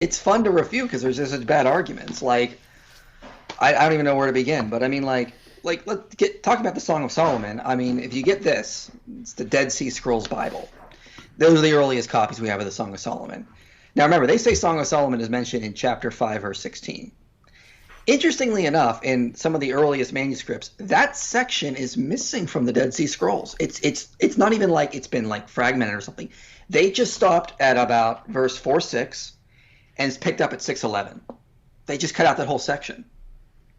it's fun to refute because there's just such bad arguments. Like, I don't even know where to begin, but I mean, let's get talking about the Song of Solomon. I mean, if you get this, it's the Dead Sea Scrolls Bible. Those are the earliest copies we have of the Song of Solomon. Now, remember, they say Song of Solomon is mentioned in chapter 5, verse 16. Interestingly enough, in some of the earliest manuscripts, that section is missing from the Dead Sea Scrolls. It's not even like it's been like fragmented or something. They just stopped at about verse 4:6 and it's picked up at 6:11. They just cut out that whole section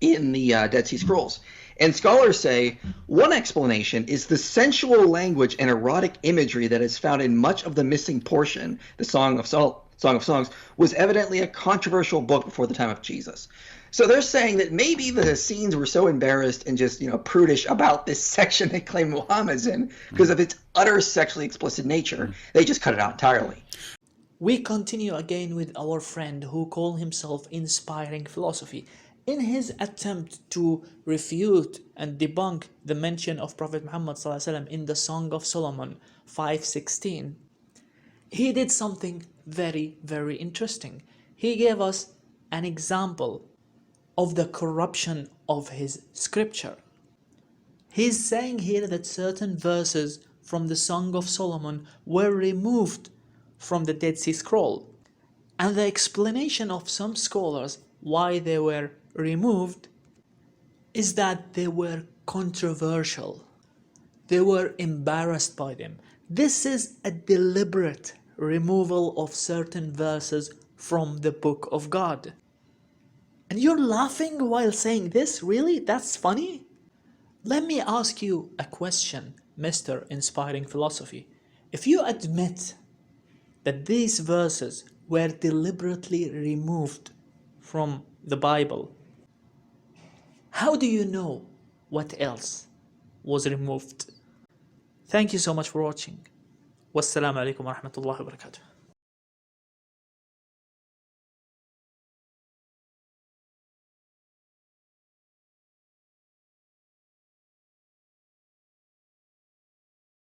in the Dead Sea Scrolls. And scholars say one explanation is the sensual language and erotic imagery that is found in much of the missing portion. The Song of Songs was evidently a controversial book before the time of Jesus. So they're saying that maybe the Essenes were so embarrassed and just, prudish about this section they claim Muhammad's in because of its utter sexually explicit nature. They just cut it out entirely. We continue again with our friend who called himself Inspiring Philosophy. In his attempt to refute and debunk the mention of Prophet Muhammad ﷺ in the Song of Solomon 5:16, he did something very, very interesting. He gave us an example of the corruption of his scripture. He's saying here that certain verses from the Song of Solomon were removed from the Dead Sea Scroll. And the explanation of some scholars why they were removed is that they were controversial. They were embarrassed by them. This is a deliberate removal of certain verses from the Book of God. And you're laughing while saying this? Really? That's funny? Let me ask you a question, Mr. Inspiring Philosophy. If you admit that these verses were deliberately removed from the Bible, how do you know what else was removed? Thank you so much for watching. Wassalamu alaikum wa rahmatullahi wa barakatuh.